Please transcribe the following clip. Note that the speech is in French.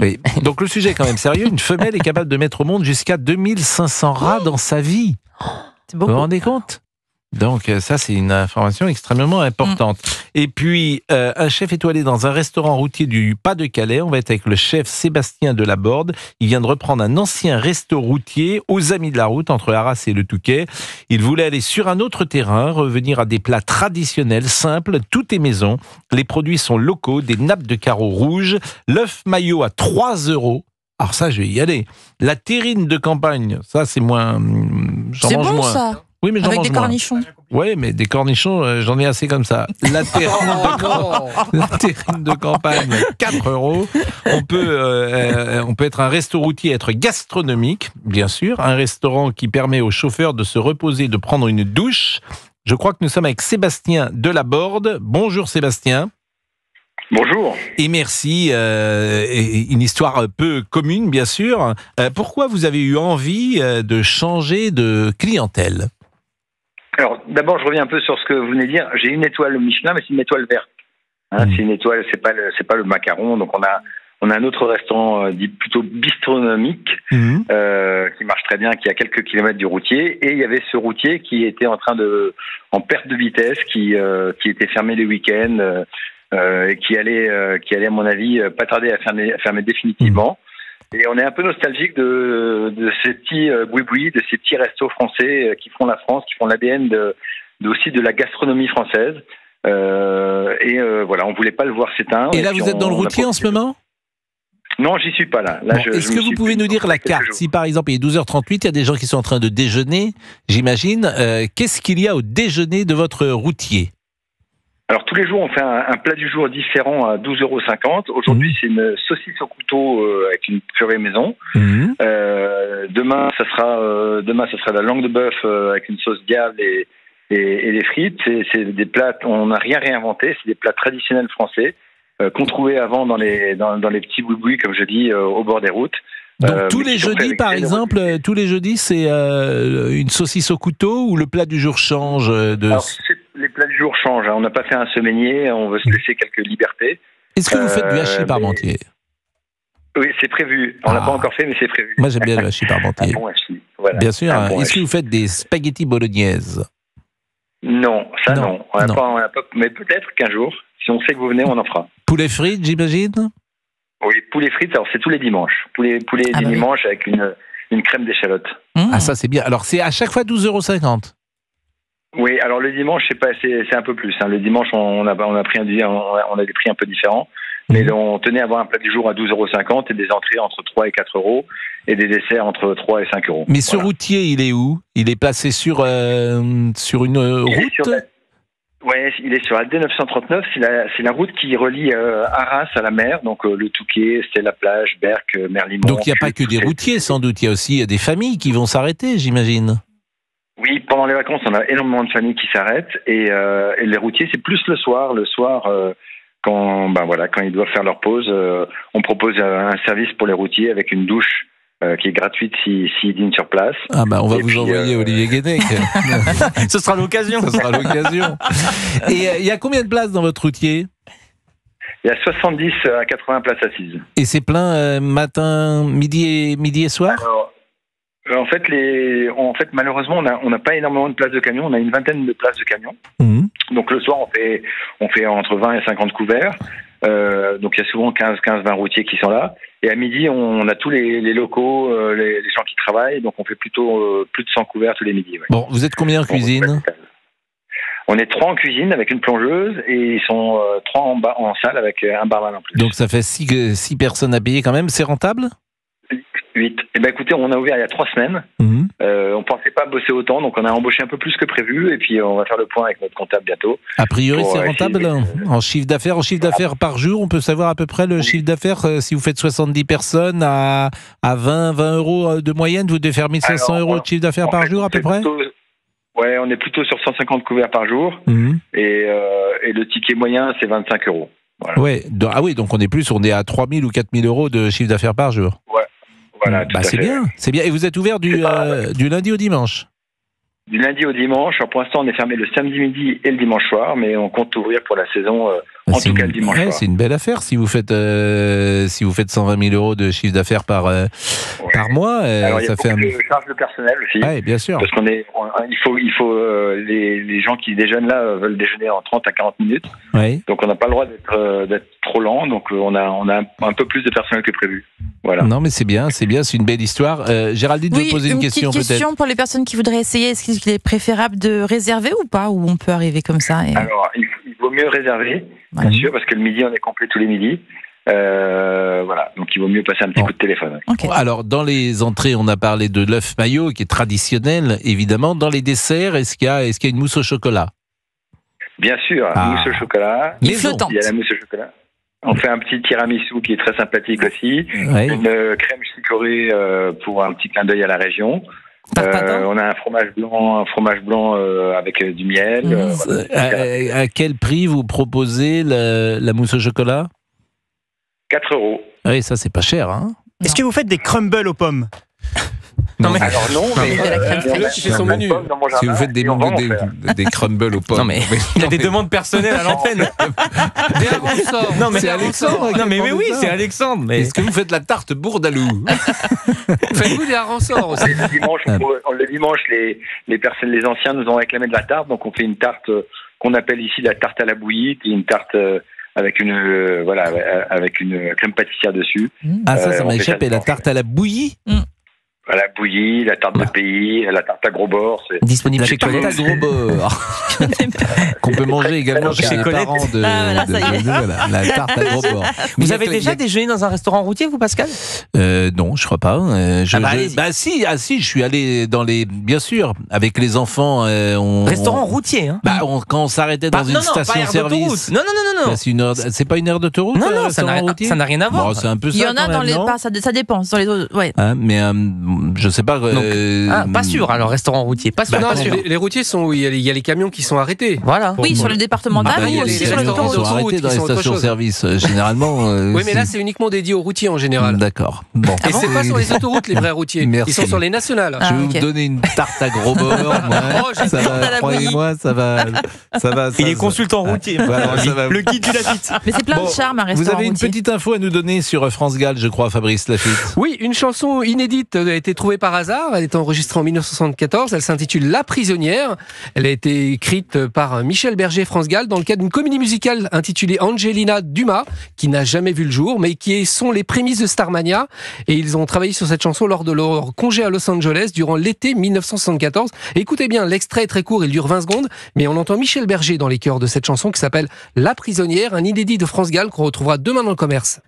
Oui. Donc le sujet est quand même sérieux. Une femelle est capable de mettre au monde jusqu'à 2500 rats dans sa vie. C'est Vous beaucoup. vous rendez compte ? Donc ça, c'est une information extrêmement importante. Et puis, un chef étoilé dans un restaurant routier du Pas-de-Calais. On va être avec le chef Sébastien Delaborde. Il vient de reprendre un ancien resto routier aux Amis de la Route, entre Arras et le Touquet. Il voulait aller sur un autre terrain, revenir à des plats traditionnels, simples. Tout est maison. Les produits sont locaux, des nappes de carreaux rouges, l'œuf maillot à 3 €. Alors ça, je vais y aller. La terrine de campagne, ça c'est moins... J'en C'est mange bon moins. ça, Oui, mais j'en avec mange des moins. cornichons. Oui, mais des cornichons, j'en ai assez comme ça. La terrine de campagne, 4 €. On peut être un resto routier, être gastronomique, bien sûr. Un restaurant qui permet aux chauffeurs de se reposer, de prendre une douche. Je crois que nous sommes avec Sébastien Delaborde. Bonjour Sébastien. Bonjour. Et merci. Une histoire un peu commune, bien sûr. Pourquoi vous avez eu envie de changer de clientèle ? Alors, d'abord, je reviens un peu sur ce que vous venez de dire. J'ai une étoile au Michelin, mais c'est une étoile verte. C'est une étoile, c'est pas le macaron. Donc, on a un autre restaurant dit plutôt bistronomique qui marche très bien, qui est à quelques kilomètres du routier. Et il y avait ce routier qui était en en perte de vitesse, qui était fermé les week-ends et qui allait, à mon avis, pas tarder à fermer définitivement. Et on est un peu nostalgique de ces petits boui-boui, de ces petits restos français qui font la France, qui font l'ADN aussi de la gastronomie française. Voilà, on voulait pas le voir s'éteindre. Et là, vous êtes dans le routier en ce moment ? Non, j'y suis pas là. Bon, est-ce que vous pouvez nous dire la carte ? Si par exemple il est 12h38, il y a des gens qui sont en train de déjeuner, j'imagine. Qu'est-ce qu'il y a au déjeuner de votre routier ? Alors tous les jours, on fait un plat du jour différent à 12,50 €. Aujourd'hui, c'est une saucisse au couteau avec une purée maison. Demain, ça sera la langue de bœuf avec une sauce diable et des frites. C'est des plats, on n'a rien réinventé. C'est des plats traditionnels français qu'on trouvait avant dans les petits boui-boui, comme je dis, au bord des routes. Donc tous les jeudis, par exemple, tous les jeudis, c'est une saucisse au couteau ou le plat du jour change Alors, les plats du jour changent. On n'a pas fait un semainier, on veut se laisser quelques libertés. Est-ce que vous faites du hachis parmentier ? Oui, c'est prévu. On l'a pas encore fait, mais c'est prévu. Moi, j'aime bien le hachis parmentier. Un bon hachis, voilà. Bien sûr. Un bon Est-ce que hachis. vous faites des spaghettis bolognaises ? Non, ça Non, non. On n'a pas, mais peut-être qu'un jour, si on sait que vous venez, on en fera. Poulet frites, j'imagine ? Oui, poulet frites, alors c'est tous les dimanches. Poulet du dimanche avec une crème d'échalote. Ah, ça, c'est bien. Alors, c'est à chaque fois 12,50 €. Oui, alors le dimanche, c'est un peu plus. Le dimanche, on a pris on a des prix un peu différents. Mais on tenait à avoir un plat du jour à 12,50 € et des entrées entre 3 et 4 € et des desserts entre 3 et 5 €. Mais ce routier, il est où ? Il est placé sur une route ? Oui, il est sur la D939. C'est la route qui relie Arras à la mer. Donc le Touquet, c'est la plage, Berck, Merlimont. Donc il n'y a pas que des routiers, sans doute. Il y a aussi des familles qui vont s'arrêter, j'imagine. Oui, pendant les vacances, on a énormément de familles qui s'arrêtent. Et les routiers, c'est plus le soir. Le soir, quand ils doivent faire leur pause, on propose un service pour les routiers avec une douche qui est gratuite s'ils dînent sur place. Ah on va vous envoyer Olivier Guénec. Ce sera l'occasion. Ce sera l'occasion. Et il y a combien de places dans votre routier ? Il y a 70 à 80 places assises. Et c'est plein matin, midi et soir ? Alors, en fait, malheureusement, on n'a pas énormément de places de camion. On a une vingtaine de places de camion. Donc le soir, on fait entre 20 et 50 couverts. Donc il y a souvent 15-20 routiers qui sont là. Et à midi, on a tous les locaux, les gens qui travaillent. Donc on fait plutôt plus de 100 couverts tous les midis. Ouais. Bon, vous êtes combien en cuisine ? On est 3 en cuisine avec une plongeuse et ils sont 3 en salle avec un barman en plus. Donc ça fait 6 personnes à payer quand même. C'est rentable ? 8. Eh ben écoutez, on a ouvert il y a 3 semaines. On pensait pas bosser autant, donc on a embauché un peu plus que prévu. Et puis on va faire le point avec notre comptable bientôt. A priori, c'est rentable en chiffre d'affaires. En chiffre d'affaires par jour, on peut savoir à peu près le chiffre d'affaires. Si vous faites 70 personnes à 20 € de moyenne, vous devez faire 1 500 € de chiffre d'affaires par jour à peu près. Ouais, on est plutôt sur 150 couverts par jour. Et le ticket moyen, c'est 25 €. Voilà. Ouais. Donc on est à 3 000 ou 4 000 € de chiffre d'affaires par jour. Ouais. Voilà, c'est bien, c'est bien. Et vous êtes ouvert du lundi au dimanche ? du lundi au dimanche. Alors pour l'instant, on est fermé le samedi midi et le dimanche soir, mais on compte ouvrir pour la saison, en tout cas le dimanche soir. C'est une belle affaire si vous faites 120 000 euros de chiffre d'affaires par mois. Alors, ça fait de charges de personnel aussi. Oui, bien sûr. Parce il faut les gens qui déjeunent là veulent déjeuner en 30 à 40 minutes. Oui. Donc on n'a pas le droit d'être trop lent. Donc on a un peu plus de personnel que prévu. Voilà. Non, mais c'est bien, c'est une belle histoire. Géraldine, vous poser une question peut-être. Question pour les personnes qui voudraient essayer. Est-ce qu'il est préférable de réserver ou pas, ou on peut arriver comme ça Alors, il vaut mieux réserver, bien sûr, parce que le midi, on est complet tous les midis. Voilà, donc il vaut mieux passer un petit coup de téléphone. Okay. Alors, dans les entrées, on a parlé de l'œuf maillot, qui est traditionnel, évidemment. Dans les desserts, est-ce qu'il y a une mousse au chocolat? Bien sûr, mousse au chocolat. Il y a la mousse au chocolat. On fait un petit tiramisu qui est très sympathique aussi. Ouais. Une crème chicorée pour un petit clin d'œil à la région. On a un fromage blanc avec du miel. Voilà. À quel prix vous proposez la mousse au chocolat? 4 €. Oui, ça c'est pas cher, hein. Est-ce que vous faites des crumbles aux pommes? Non, mais alors non, mais de la crème fraîche. Qui fait son menu. Si vous faites des crumbles aux pommes. Non, mais il a des demandes personnelles à l'antenne. Non, mais c'est Alexandre. Non, mais oui, c'est Alexandre. Mais Est-ce que vous faites la tarte bourdalou? faites-vous des harançors aussi? Le dimanche, les anciens nous ont réclamé de la tarte, donc on fait une tarte qu'on appelle ici la tarte à la bouillie, qui est une tarte avec une crème pâtissière dessus. Ah, ça m'a échappé, la tarte à la bouillie. À la bouillie, la tarte de pays, la tarte à gros bord. Disponible La chez tarte Colette. à gros bord. Qu'on peut manger également chez les Colette. parents de voilà, la tarte à gros bord. Vous avez déjà déjeuné dans un restaurant routier, vous, Pascal? Non, je crois pas. Si, je suis allé bien sûr, avec les enfants. Restaurant routier, hein? Quand on s'arrêtait dans une station-service. Non. C'est pas une heure d'autoroute. Non, ça n'a rien à voir. Bon, c'est un peu ça. Il y en a quand dans même, les non pas, ça dépend. Dans les autres, ouais. Mais je sais pas. Pas sûr, alors, restaurant routier. Pas sûr. Non, les routiers sont où il y a les camions qui sont arrêtés. Voilà. Oui, sur le départemental, il y a aussi les sur le restaurants Ils sont l'autoroute. arrêtés dans les qui sont autre chose. stations-service, généralement. Oui, mais là, c'est uniquement dédié aux routiers en général. D'accord. Bon. Et c'est pas sur les autoroutes, les vrais routiers. Merci. Ils sont sur les nationales. Je vais ok. vous donner une tarte à gros bord. Ça va, croyez-moi, ça va. Il est consultant routier. Voilà, ça va. Le guide du Lafitte. Mais c'est plein Bon, de charme, un Vous restaurant avez une routier. petite info à nous donner sur France Gall, je crois, Fabrice Lafitte. Oui, une chanson inédite a été trouvée par hasard. Elle est enregistrée en 1974. Elle s'intitule La prisonnière. Elle a été écrite par Michel Berger, France Gall, dans le cadre d'une comédie musicale intitulée Angelina Dumas, qui n'a jamais vu le jour, mais qui sont les prémices de Starmania. Et ils ont travaillé sur cette chanson lors de leur congé à Los Angeles durant l'été 1974. Écoutez bien, l'extrait est très court, il dure 20 secondes, mais on entend Michel Berger dans les chœurs de cette chanson qui s'appelle La prisonnière, un inédit de France Gall qu'on retrouvera demain dans le commerce.